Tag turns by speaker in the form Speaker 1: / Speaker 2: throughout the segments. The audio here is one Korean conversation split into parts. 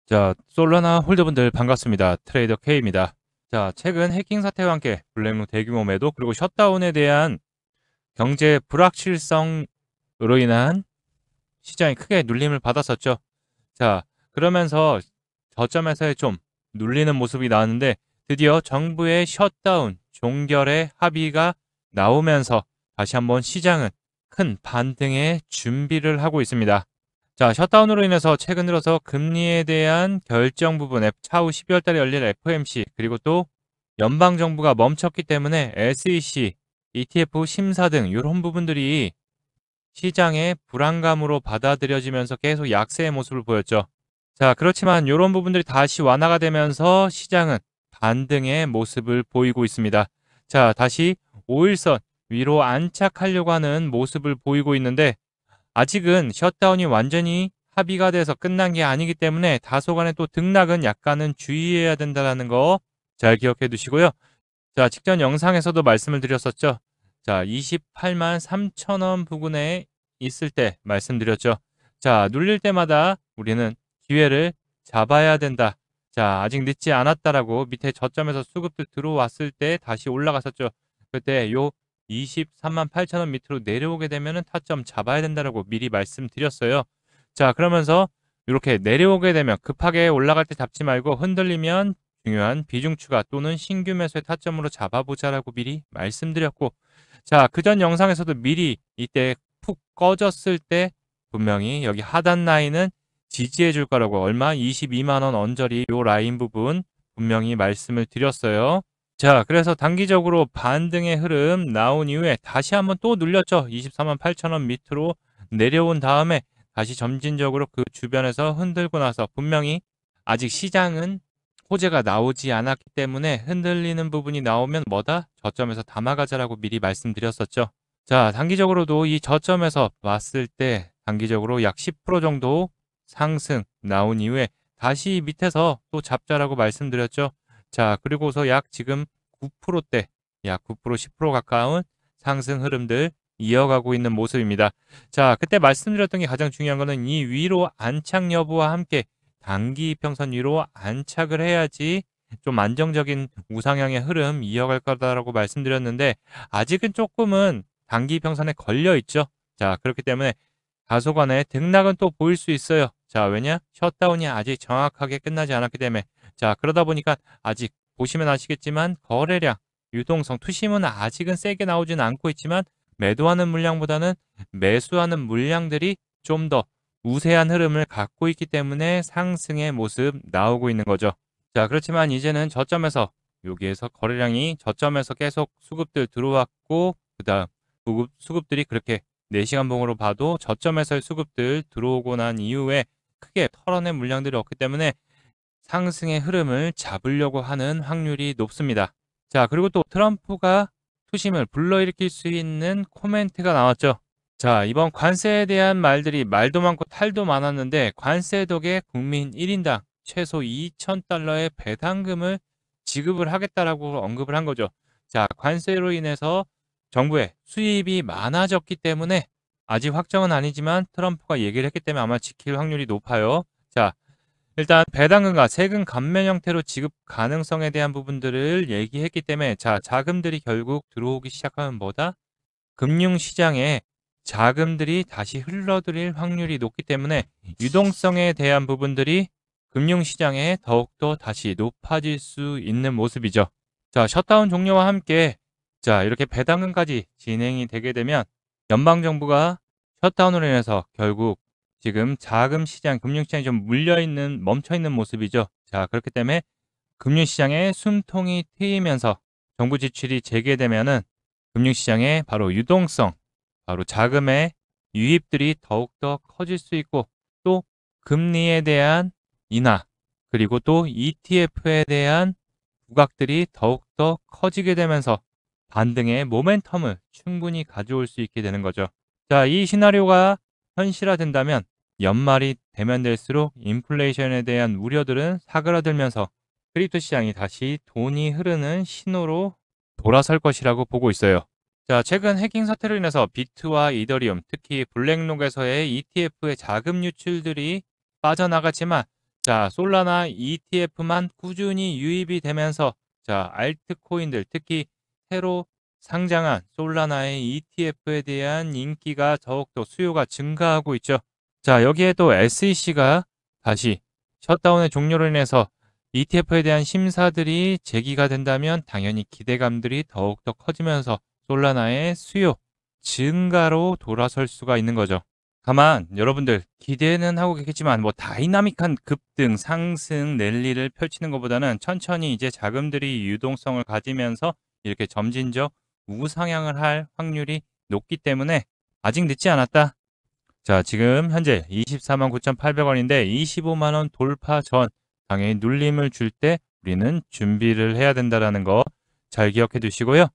Speaker 1: 자, 솔라나 홀더분들 반갑습니다. 트레이더 K입니다. 자, 최근 해킹 사태와 함께 블랙록 대규모 매도 그리고 셧다운에 대한 경제 불확실성으로 인한 시장이 크게 눌림을 받았었죠. 자, 그러면서 저점에서의 좀 눌리는 모습이 나왔는데 드디어 정부의 셧다운 종결의 합의가 나오면서 다시 한번 시장은 큰 반등의 준비를 하고 있습니다. 자, 셧다운으로 인해서 최근 들어서 금리에 대한 결정 부분에 차후 12월 달에 열릴 FOMC 그리고 또 연방 정부가 멈췄기 때문에 SEC, ETF 심사 등 이런 부분들이 시장의 불안감으로 받아들여지면서 계속 약세의 모습을 보였죠. 자, 그렇지만 이런 부분들이 다시 완화가 되면서 시장은 반등의 모습을 보이고 있습니다. 자, 다시 5일선 위로 안착하려고 하는 모습을 보이고 있는데 아직은 셧다운이 완전히 합의가 돼서 끝난 게 아니기 때문에 다소간의 또 등락은 약간은 주의해야 된다는 거 잘 기억해 두시고요. 자, 직전 영상에서도 말씀을 드렸었죠. 자, 28만 3천 원 부근에 있을 때 말씀드렸죠. 자, 눌릴 때마다 우리는 기회를 잡아야 된다. 자, 아직 늦지 않았다라고 밑에 저점에서 수급들 들어왔을 때 다시 올라갔었죠. 그때 요 23만 8천 원 밑으로 내려오게 되면은 타점 잡아야 된다라고 미리 말씀드렸어요. 자, 그러면서 이렇게 내려오게 되면 급하게 올라갈 때 잡지 말고 흔들리면 중요한 비중 추가 또는 신규 매수의 타점으로 잡아보자라고 미리 말씀드렸고, 자, 그전 영상에서도 미리 이때 푹 꺼졌을 때 분명히 여기 하단 라인은 지지해 줄 거라고 얼마 22만 원 언저리 요 라인 부분 분명히 말씀을 드렸어요. 자, 그래서 단기적으로 반등의 흐름 나온 이후에 다시 한번 또 눌렸죠. 24만 8천 원 밑으로 내려온 다음에 다시 점진적으로 그 주변에서 흔들고 나서 분명히 아직 시장은 호재가 나오지 않았기 때문에 흔들리는 부분이 나오면 뭐다? 저점에서 담아가자라고 미리 말씀드렸었죠. 자, 단기적으로도 이 저점에서 봤을 때 단기적으로 약 10% 정도 상승 나온 이후에 다시 밑에서 또 잡자라고 말씀드렸죠. 자, 그리고서 약 지금 9%대, 약 9%, 10% 가까운 상승 흐름들 이어가고 있는 모습입니다. 자, 그때 말씀드렸던 게 가장 중요한 거는 이 위로 안착 여부와 함께 단기 이평선 위로 안착을 해야지 좀 안정적인 우상향의 흐름 이어갈 거다라고 말씀드렸는데 아직은 조금은 단기 이평선에 걸려 있죠. 자, 그렇기 때문에 다소간의 등락은 또 보일 수 있어요. 자, 왜냐? 셧다운이 아직 정확하게 끝나지 않았기 때문에. 자, 그러다 보니까 아직 보시면 아시겠지만 거래량, 유동성, 투심은 아직은 세게 나오지는 않고 있지만 매도하는 물량보다는 매수하는 물량들이 좀 더 우세한 흐름을 갖고 있기 때문에 상승의 모습 나오고 있는 거죠. 자, 그렇지만 이제는 저점에서 여기에서 거래량이 저점에서 계속 수급들 들어왔고 그다음 수급들이 그렇게 4시간 봉으로 봐도 저점에서의 수급들 들어오고 난 이후에 크게 털어낸 물량들이 없기 때문에 상승의 흐름을 잡으려고 하는 확률이 높습니다. 자, 그리고 또 트럼프가 투심을 불러일으킬 수 있는 코멘트가 나왔죠. 자, 이번 관세에 대한 말들이 말도 많고 탈도 많았는데 관세 덕에 국민 1인당 최소 2,000달러의 배당금을 지급을 하겠다라고 언급을 한 거죠. 자, 관세로 인해서 정부의 수입이 많아졌기 때문에 아직 확정은 아니지만 트럼프가 얘기를 했기 때문에 아마 지킬 확률이 높아요. 자, 일단 배당금과 세금 감면 형태로 지급 가능성에 대한 부분들을 얘기했기 때문에 자, 자금들이 결국 들어오기 시작하면 뭐다? 금융시장에 자금들이 다시 흘러들일 확률이 높기 때문에 유동성에 대한 부분들이 금융시장에 더욱더 다시 높아질 수 있는 모습이죠. 자, 셧다운 종료와 함께 자, 이렇게 배당금까지 진행이 되게 되면 연방정부가 셧다운으로 인해서 결국 지금 자금 시장, 금융시장이 좀 물려있는, 멈춰있는 모습이죠. 자, 그렇기 때문에 금융시장에 숨통이 트이면서 정부 지출이 재개되면은 금융시장의 바로 유동성, 바로 자금의 유입들이 더욱더 커질 수 있고 또 금리에 대한 인하, 그리고 또 ETF에 대한 부각들이 더욱더 커지게 되면서 반등의 모멘텀을 충분히 가져올 수 있게 되는 거죠. 자, 이 시나리오가 현실화된다면 연말이 되면 될수록 인플레이션에 대한 우려들은 사그라들면서 크립토 시장이 다시 돈이 흐르는 신호로 돌아설 것이라고 보고 있어요. 자, 최근 해킹 사태로 인해서 비트와 이더리움, 특히 블랙록에서의 ETF의 자금 유출들이 빠져나갔지만 자, 솔라나 ETF만 꾸준히 유입이 되면서 자, 알트코인들 특히 새로 상장한 솔라나의 ETF에 대한 인기가 더욱더 수요가 증가하고 있죠. 자, 여기에 또 SEC가 다시 셧다운의 종료로 인해서 ETF에 대한 심사들이 제기가 된다면 당연히 기대감들이 더욱더 커지면서 솔라나의 수요 증가로 돌아설 수가 있는 거죠. 다만 여러분들 기대는 하고 계시지만 뭐 다이나믹한 급등, 상승, 랠리를 펼치는 것보다는 천천히 이제 자금들이 유동성을 가지면서 이렇게 점진적 우상향을 할 확률이 높기 때문에 아직 늦지 않았다. 자, 지금 현재 24만 9,800원인데 25만 원 돌파 전 당연히 눌림을 줄 때 우리는 준비를 해야 된다라는 거 잘 기억해 두시고요.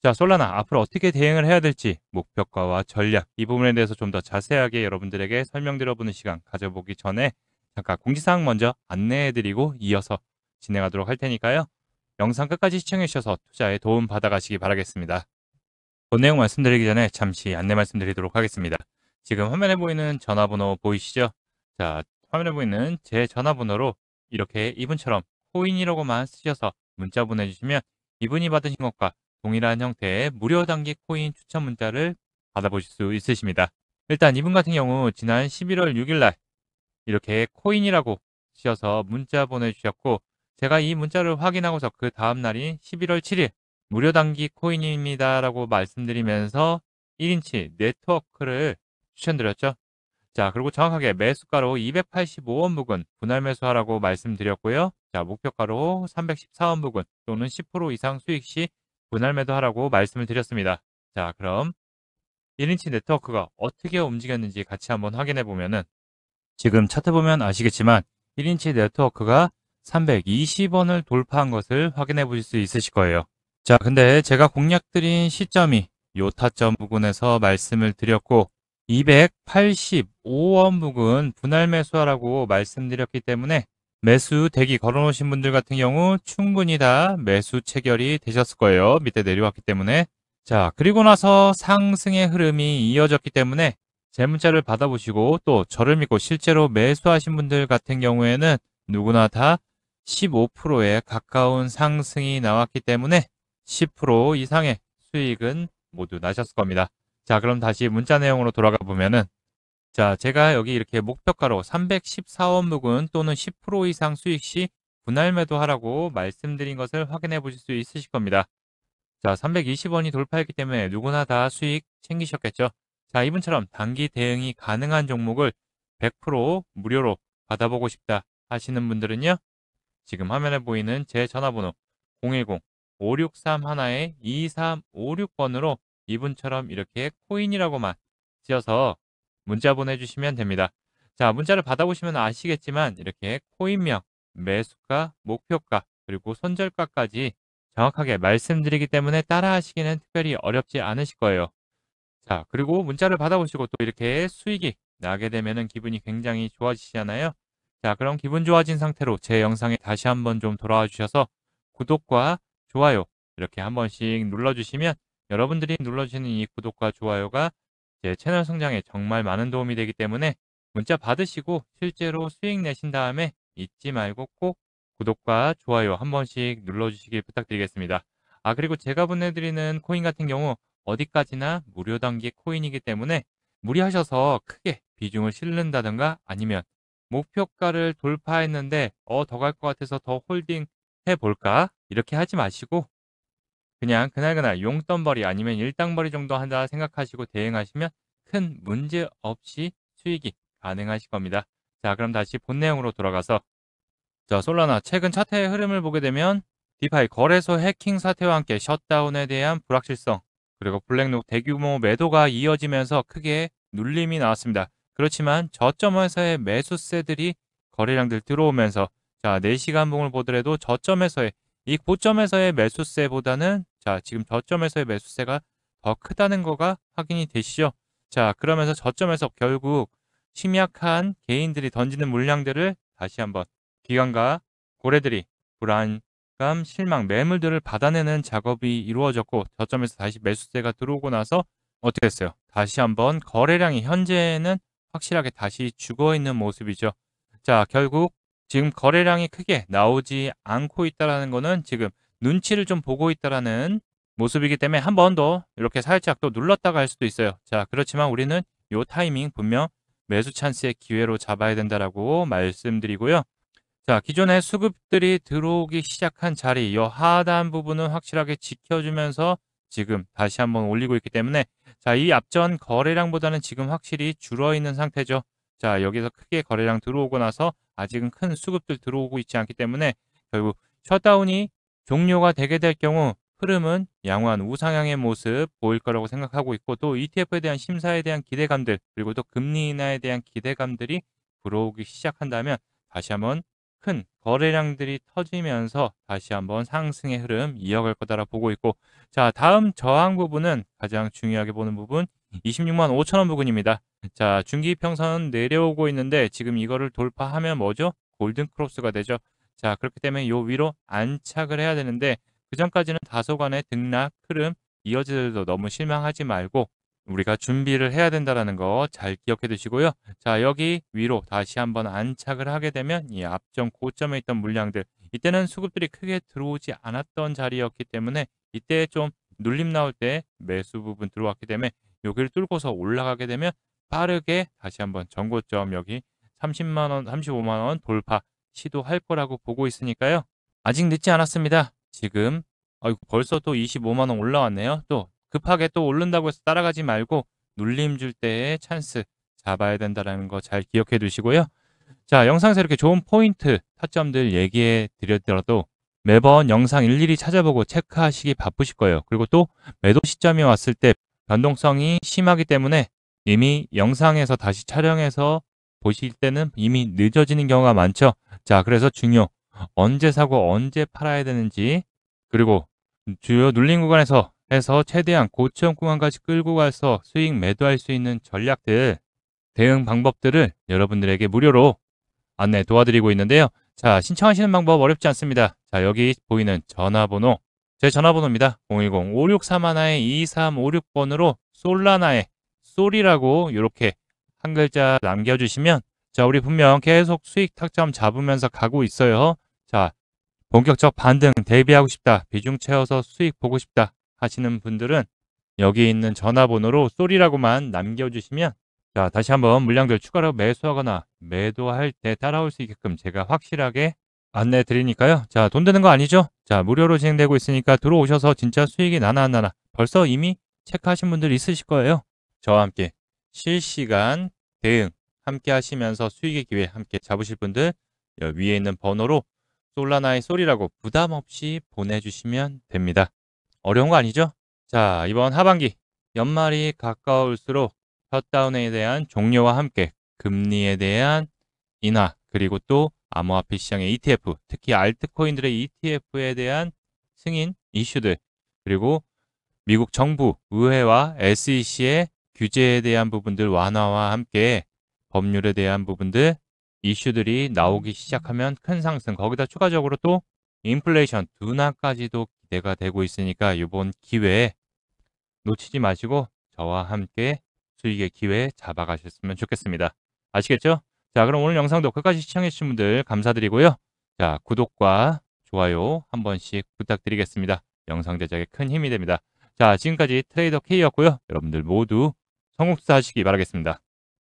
Speaker 1: 자, 솔라나 앞으로 어떻게 대응을 해야 될지 목표가와 전략 이 부분에 대해서 좀 더 자세하게 여러분들에게 설명드려보는 시간 가져보기 전에 잠깐 공지사항 먼저 안내해드리고 이어서 진행하도록 할 테니까요. 영상 끝까지 시청해 주셔서 투자에 도움 받아가시기 바라겠습니다. 본 내용 말씀드리기 전에 잠시 안내 말씀드리도록 하겠습니다. 지금 화면에 보이는 전화번호 보이시죠? 자, 화면에 보이는 제 전화번호로 이렇게 이분처럼 코인이라고만 쓰셔서 문자 보내주시면 이분이 받으신 것과 동일한 형태의 무료 단기 코인 추천 문자를 받아보실 수 있으십니다. 일단 이분 같은 경우 지난 11월 6일 날 이렇게 코인이라고 쓰셔서 문자 보내주셨고 제가 이 문자를 확인하고서 그 다음 날인 11월 7일 무료 단기 코인입니다 라고 말씀드리면서 1인치 네트워크를 추천드렸죠. 자, 그리고 정확하게 매수가로 285원 부근 분할 매수하라고 말씀드렸고요. 자, 목표가로 314원 부근 또는 10% 이상 수익 시 분할 매도하라고 말씀을 드렸습니다. 자, 그럼 1인치 네트워크가 어떻게 움직였는지 같이 한번 확인해 보면은 지금 차트 보면 아시겠지만 1인치 네트워크가 320원을 돌파한 것을 확인해 보실 수 있으실 거예요. 자, 근데 제가 공략드린 시점이 요 타점 부근에서 말씀을 드렸고 285원 부근 분할 매수하라고 말씀드렸기 때문에 매수 대기 걸어놓으신 분들 같은 경우 충분히 다 매수 체결이 되셨을 거예요. 밑에 내려왔기 때문에. 자, 그리고 나서 상승의 흐름이 이어졌기 때문에 제 문자를 받아보시고 또 저를 믿고 실제로 매수하신 분들 같은 경우에는 누구나 다 15%에 가까운 상승이 나왔기 때문에 10% 이상의 수익은 모두 나셨을 겁니다. 자, 그럼 다시 문자 내용으로 돌아가 보면은 자, 제가 여기 이렇게 목표가로 314원 부근 또는 10% 이상 수익 시 분할 매도하라고 말씀드린 것을 확인해 보실 수 있으실 겁니다. 자, 320원이 돌파했기 때문에 누구나 다 수익 챙기셨겠죠. 자, 이분처럼 단기 대응이 가능한 종목을 100% 무료로 받아보고 싶다 하시는 분들은요. 지금 화면에 보이는 제 전화번호 010-5631-2356번으로 이분처럼 이렇게 코인이라고만 쓰셔서 문자 보내주시면 됩니다. 자, 문자를 받아보시면 아시겠지만 이렇게 코인명, 매수가, 목표가, 그리고 손절가까지 정확하게 말씀드리기 때문에 따라하시기는 특별히 어렵지 않으실 거예요. 자, 그리고 문자를 받아보시고 또 이렇게 수익이 나게 되면은 기분이 굉장히 좋아지시잖아요. 자, 그럼 기분 좋아진 상태로 제 영상에 다시 한번 좀 돌아와 주셔서 구독과 좋아요 이렇게 한 번씩 눌러주시면 여러분들이 눌러주시는 이 구독과 좋아요가 제 채널 성장에 정말 많은 도움이 되기 때문에 문자 받으시고 실제로 수익 내신 다음에 잊지 말고 꼭 구독과 좋아요 한 번씩 눌러주시길 부탁드리겠습니다. 아, 그리고 제가 보내드리는 코인 같은 경우 어디까지나 무료 단기 코인이기 때문에 무리하셔서 크게 비중을 실른다든가 아니면 목표가를 돌파했는데 더 갈 것 같아서 더 홀딩 해볼까? 이렇게 하지 마시고 그냥 그날그날 용돈벌이 아니면 일당벌이 정도 한다 생각하시고 대응하시면 큰 문제 없이 수익이 가능하실 겁니다. 자, 그럼 다시 본 내용으로 돌아가서 자, 솔라나 최근 차트의 흐름을 보게 되면 디파이 거래소 해킹 사태와 함께 셧다운에 대한 불확실성 그리고 블랙록 대규모 매도가 이어지면서 크게 눌림이 나왔습니다. 그렇지만 저점에서의 매수세들이 거래량들 들어오면서 자, 4시간 봉을 보더라도 저점에서의 이 고점에서의 매수세보다는 자, 지금 저점에서의 매수세가 더 크다는 거가 확인이 되시죠? 자, 그러면서 저점에서 결국 심약한 개인들이 던지는 물량들을 다시 한번 기관과 고래들이 불안감, 실망, 매물들을 받아내는 작업이 이루어졌고 저점에서 다시 매수세가 들어오고 나서 어떻게 됐어요? 다시 한번 거래량이 현재는 확실하게 다시 죽어있는 모습이죠. 자, 결국 지금 거래량이 크게 나오지 않고 있다라는 거는 지금 눈치를 좀 보고 있다라는 모습이기 때문에 한 번 더 이렇게 살짝 또 눌렀다가 할 수도 있어요. 자, 그렇지만 우리는 요 타이밍 분명 매수 찬스의 기회로 잡아야 된다라고 말씀드리고요. 자, 기존에 수급들이 들어오기 시작한 자리, 이 하단 부분은 확실하게 지켜주면서 지금 다시 한번 올리고 있기 때문에 자, 이 앞전 거래량보다는 지금 확실히 줄어 있는 상태죠. 자, 여기서 크게 거래량 들어오고 나서 아직은 큰 수급들 들어오고 있지 않기 때문에 결국 셧다운이 종료가 되게 될 경우 흐름은 양호한 우상향의 모습 보일 거라고 생각하고 있고, 또 ETF에 대한 심사에 대한 기대감들, 그리고 또 금리 인하에 대한 기대감들이 불어오기 시작한다면 다시 한번 큰 거래량들이 터지면서 다시 한번 상승의 흐름 이어갈 거다라 보고 있고, 자, 다음 저항 부분은 가장 중요하게 보는 부분 26만 5천 원 부근입니다. 자, 중기 평선 내려오고 있는데 지금 이거를 돌파하면 뭐죠? 골든 크로스가 되죠. 자, 그렇기 때문에 요 위로 안착을 해야 되는데 그 전까지는 다소간의 등락 흐름 이어지더라도 너무 실망하지 말고 우리가 준비를 해야 된다는 거 잘 기억해 두시고요. 자, 여기 위로 다시 한번 안착을 하게 되면 이 앞전 고점에 있던 물량들, 이때는 수급들이 크게 들어오지 않았던 자리였기 때문에 이때 좀 눌림 나올 때 매수 부분 들어왔기 때문에 여기를 뚫고서 올라가게 되면 빠르게 다시 한번 전고점 여기 30만 원, 35만 원 돌파 시도할 거라고 보고 있으니까요. 아직 늦지 않았습니다. 지금 벌써 또 25만 원 올라왔네요. 또 급하게 또 오른다고 해서 따라가지 말고 눌림 줄 때의 찬스 잡아야 된다는 거 잘 기억해 두시고요. 자, 영상에서 이렇게 좋은 포인트, 타점들 얘기해 드렸더라도 매번 영상 일일이 찾아보고 체크하시기 바쁘실 거예요. 그리고 또 매도 시점이 왔을 때 변동성이 심하기 때문에 이미 영상에서 다시 촬영해서 보실 때는 이미 늦어지는 경우가 많죠. 자, 그래서 언제 사고 언제 팔아야 되는지, 그리고 주요 눌린 구간에서 해서 최대한 고점 구간까지 끌고 가서 수익 매도할 수 있는 전략들, 대응 방법들을 여러분들에게 무료로 안내 도와드리고 있는데요. 자, 신청하시는 방법 어렵지 않습니다. 자, 여기 보이는 전화번호, 제 전화번호입니다. 010-5631-2356번으로 솔라나의 쏠이라고 이렇게 한 글자 남겨주시면 자, 우리 분명 계속 수익 타점 잡으면서 가고 있어요. 자, 본격적 반등 대비하고 싶다, 비중 채워서 수익 보고 싶다 하시는 분들은 여기 있는 전화번호로 쏠이라고만 남겨주시면 자, 다시 한번 물량들 추가로 매수하거나 매도할 때 따라올 수 있게끔 제가 확실하게 안내 드리니까요. 자, 돈 드는 거 아니죠? 자, 무료로 진행되고 있으니까 들어오셔서 진짜 수익이 나나 안 나나 벌써 이미 체크하신 분들 있으실 거예요. 저와 함께 실시간 대응 함께 하시면서 수익의 기회 함께 잡으실 분들 위에 있는 번호로 솔라나의 쏠이라고 부담 없이 보내주시면 됩니다. 어려운 거 아니죠? 자, 이번 하반기 연말이 가까울수록 셧다운에 대한 종료와 함께 금리에 대한 인하, 그리고 또 암호화폐 시장의 ETF, 특히 알트코인들의 ETF에 대한 승인 이슈들, 그리고 미국 정부, 의회와 SEC의 규제에 대한 부분들 완화와 함께 법률에 대한 부분들, 이슈들이 나오기 시작하면 큰 상승, 거기다 추가적으로 또 인플레이션 둔화까지도 기대가 되고 있으니까 이번 기회에 놓치지 마시고 저와 함께 수익의 기회 잡아가셨으면 좋겠습니다. 아시겠죠? 자, 그럼 오늘 영상도 끝까지 시청해주신 분들 감사드리고요. 자, 구독과 좋아요 한 번씩 부탁드리겠습니다. 영상 제작에 큰 힘이 됩니다. 자, 지금까지 트레이더 K였고요. 여러분들 모두 성공투자 하시기 바라겠습니다.